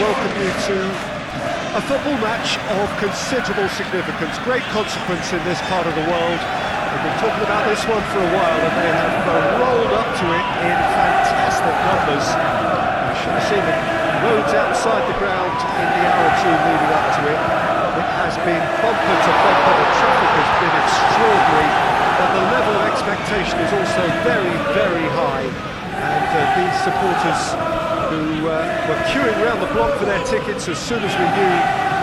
welcome you to a football match of considerable significance, great consequence in this part of the world. We've been talking about this one for a while, and they have rolled up to it in fantastic numbers. You should have seen the roads outside the ground in the hour or two leading up to it. It has been bumper to bumper, the traffic has been extraordinary, but the level of expectation is also very, very high. And these supporters who were queuing around the block for their tickets as soon as we knew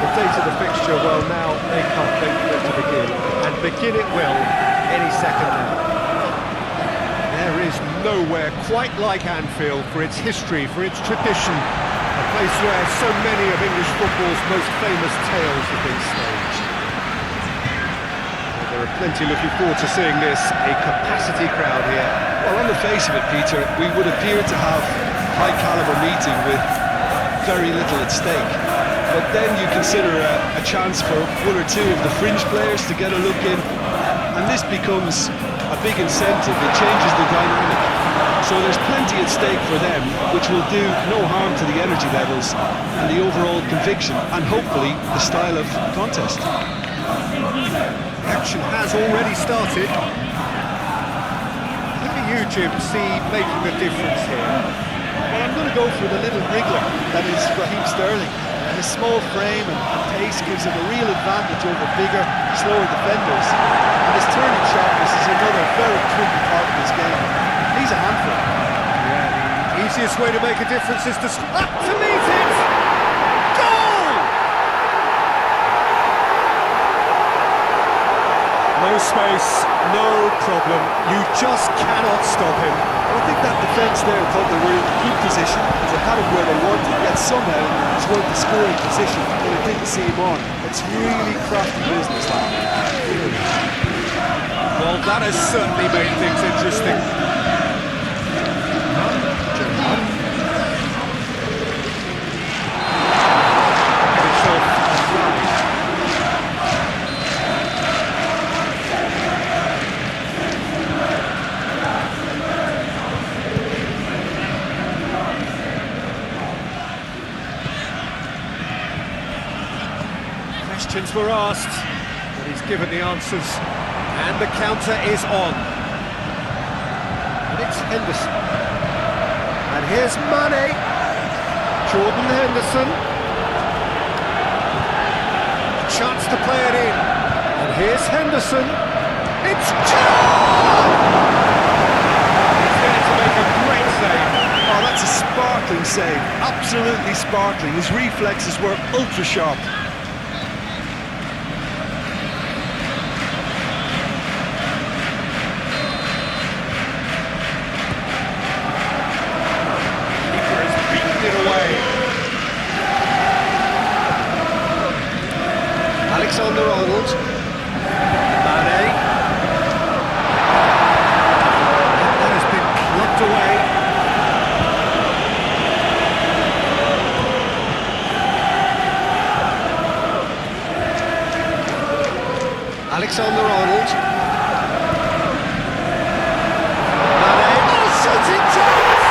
the date of the fixture, well, now they can't wait for it to begin. And begin it will any second now. There is nowhere quite like Anfield for its history, for its tradition, a place where so many of English football's most famous tales have been staged. Well, there are plenty looking forward to seeing this, a capacity crowd here. Well, on the face of it, Peter, we would appear to have high-caliber meeting with very little at stake. But then you consider a chance for one or two of the fringe players to get a look in, and this becomes a big incentive. It changes the dynamic. So there's plenty at stake for them, which will do no harm to the energy levels and the overall conviction, and hopefully the style of contest. Action has already started. Look at you, Jim, see making the difference here. Well, I'm going to go for the little wriggler that is Raheem Sterling. His small frame and pace gives him a real advantage over bigger, slower defenders. And his turning sharpness is another very tricky part of his game. He's a handful. Yeah, the easiest way to make a difference is to meet it! Goal! No space, no problem. You just cannot stop him. I think that defence there thought they were in good position, because they had him where they wanted, yet somehow it's worth the scoring position, but they didn't see him on. It's really crafty business, like. Really. Well, that has certainly made things interesting. Questions were asked, but he's given the answers, and the counter is on. And it's Henderson. And here's Mane. Jordan Henderson. A chance to play it in. And here's Henderson. It's John! He's there to make a great save. Oh, that's a sparkling save. Absolutely sparkling. His reflexes were ultra sharp. Alexander-Arnold, Mane, that has been plucked away. Alexander-Arnold, Mane, oh, shooting chance!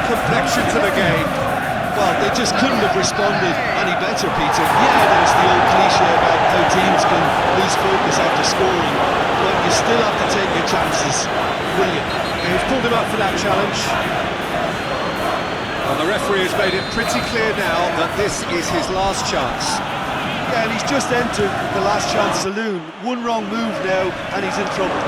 Complexion to the game. Well, they just couldn't have responded any better, Peter. Yeah, there's the old cliche about how teams can lose focus after scoring, but you still have to take your chances. Brilliant. He's pulled him up for that challenge. Well, the referee has made it pretty clear now that this is his last chance. Yeah, and he's just entered the last chance saloon. One wrong move now, and he's in trouble.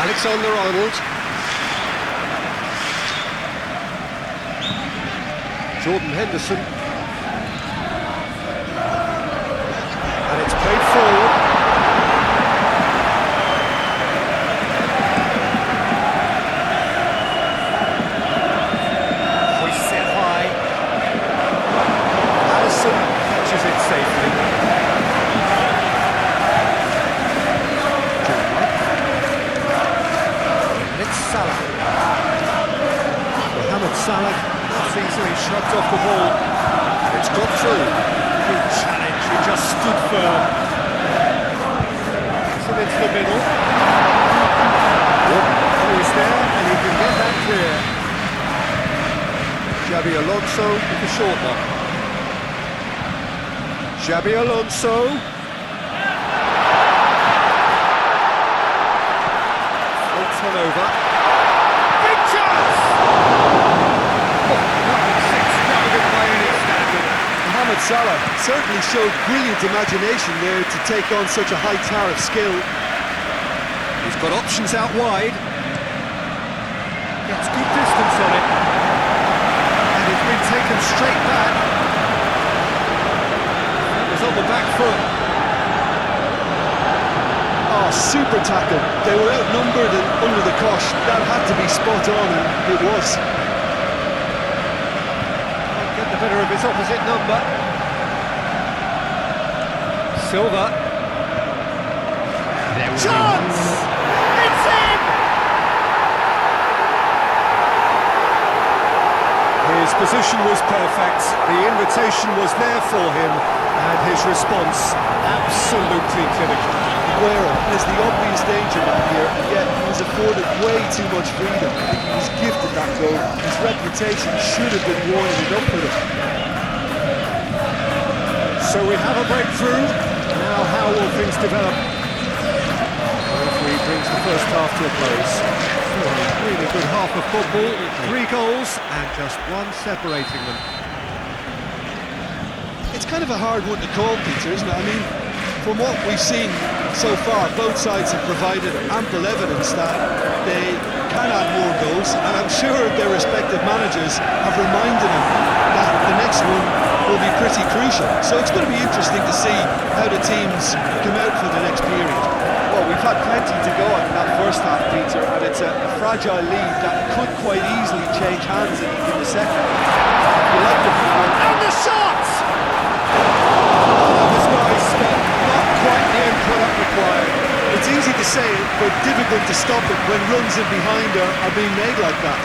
Alexander-Arnold. Jordan Henderson. And it's played forward. Hoists it high. Allison catches it safely. And it's Salah. Mohamed Salah that's easily shrugged off the ball. It's got through. Good challenge, he just stood firm. So into the middle. He's there and he can get that clear. Xabi Alonso with the short one. Xabi Alonso. Floats one over. Big chance! Mohamed Salah certainly showed brilliant imagination there to take on such a high tower of skill. He's got options out wide. Gets good distance on it. And it's been taken straight back. It's on the back foot. Oh, super tackle. They were outnumbered and under the cosh. That had to be spot on, and it was. Get the better of his opposite number. Silva. Chance! It's in! His position was perfect, the invitation was there for him, and his response absolutely clinical. Aguero is the obvious danger man here, and yet he was afforded way too much freedom. He was gifted that goal. His reputation should have been warning enough for him. So we have a breakthrough. Now how will things develop? The referee brings the first half to a close. So a really good half of football, 3 goals and just one separating them. It's kind of a hard one to call, Peter, isn't it? I mean, from what we've seen so far, both sides have provided ample evidence that they can add more goals, and I'm sure their respective managers have reminded them that the next one will be pretty crucial. So it's going to be interesting to see how the teams come out for the next period. Well, we've had plenty to go on in that first half, Peter, and it's a fragile lead that could quite easily change hands in the second. You like the football. And the shot! That was nice, but not quite the end product required. It's easy to say it, but difficult to stop it when runs in behind are being made like that.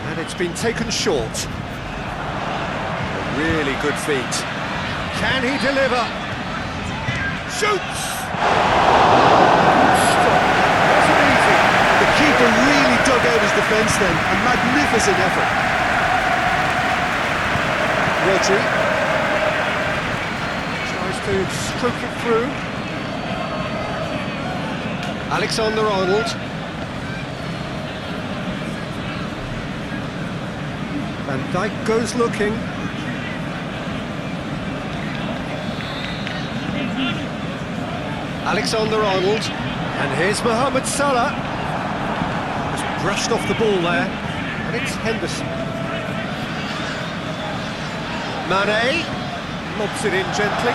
And it's been taken short. A really good feat. Can he deliver? Shoots! Stop. Wasn't easy. The keeper really dug out his defence then, a magnificent effort. Rodri tries to stroke it through. Alexander-Arnold. Van Dijk goes looking. Alexander-Arnold. And here's Mohamed Salah. Just brushed off the ball there. And it's Henderson. Mane lobs it in gently.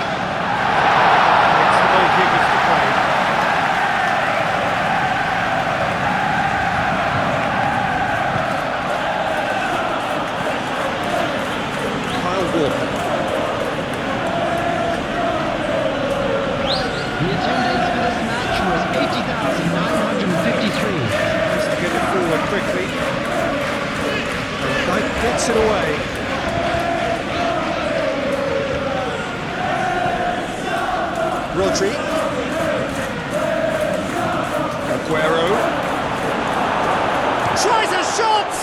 It's the goalkeepers to play. Kyle Walker. The attendance for this match was 80,953. Has to get it forward quickly. And Dijk gets it away. Rodri. Aguero. Tries a shot!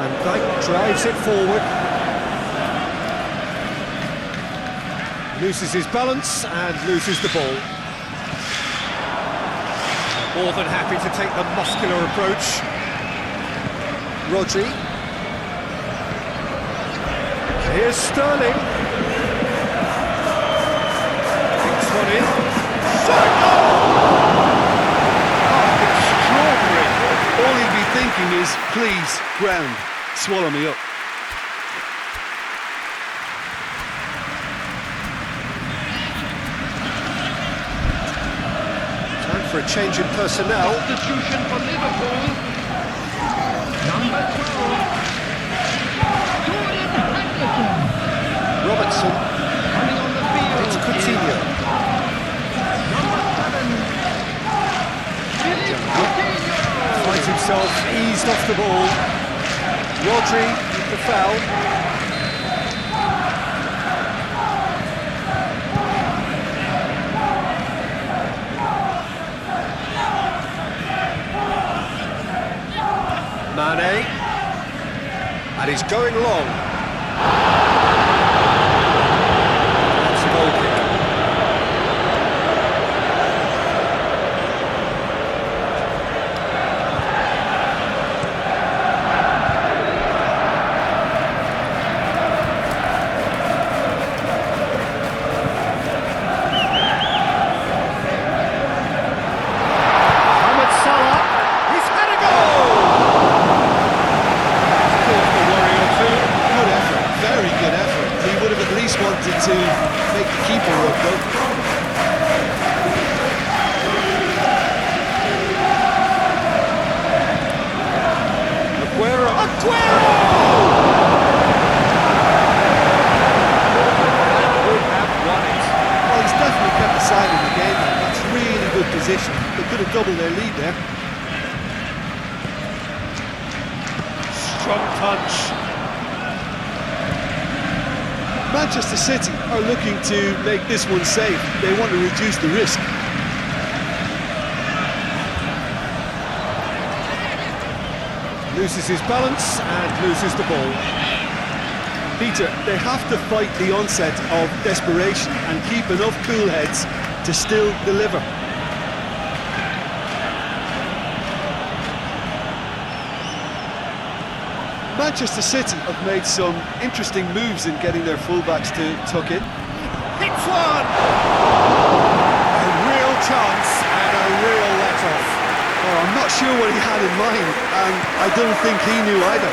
And Dijk drives it forward. Loses his balance and loses the ball. More than happy to take the muscular approach. Rodri. Here's Sterling. One in. Shot! Oh! is, please, ground, swallow me up. Time for a change in personnel. Substitution for Liverpool. Number 12. Jordan Henderson. Robertson. Coming on the field. It's Coutinho. Number 7. Philippe Coutinho. Finds himself eased off the ball. Rodri with the foul. Mane. And he's going long. That's a goal kick. Wanted to make the keeper look though. Aguero! Would have won it. Well, he's definitely kept the side in the game now. That's really good position. They could have doubled their lead there. Strong touch. Manchester City are looking to make this one safe. They want to reduce the risk. Loses his balance and loses the ball. Peter, they have to fight the onset of desperation and keep enough cool heads to still deliver. Manchester City have made some interesting moves in getting their fullbacks to tuck in. Hits one! A real chance and a real let-off. Oh, I'm not sure what he had in mind, and I don't think he knew either.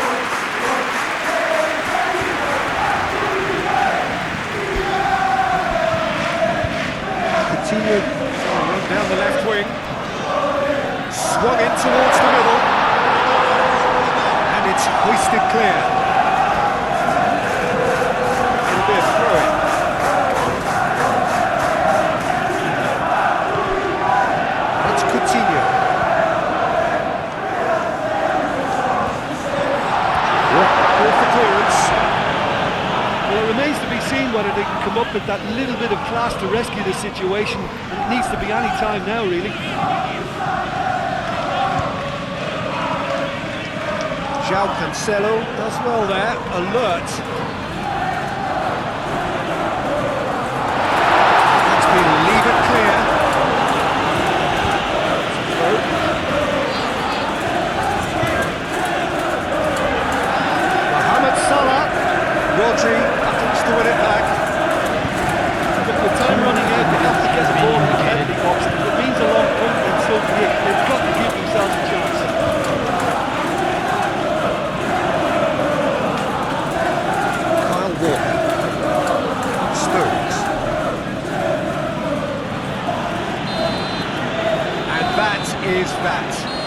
Continued run down the left wing. Swung in towards the middle. It's hoisted clear. It'll be a throw-in. It's Coutinho. With the clearance. Well, it remains to be seen whether they can come up with that little bit of class to rescue this situation. And it needs to be any time now, really. João Cancelo does well there, alert. That's been levered clear. Mohamed Salah. Rodri attempts to win it back. But with time running out, they have to get the ball in the penalty box. If it means a long punt, then so be it. They've got to give themselves a chance. Stones. And that is that.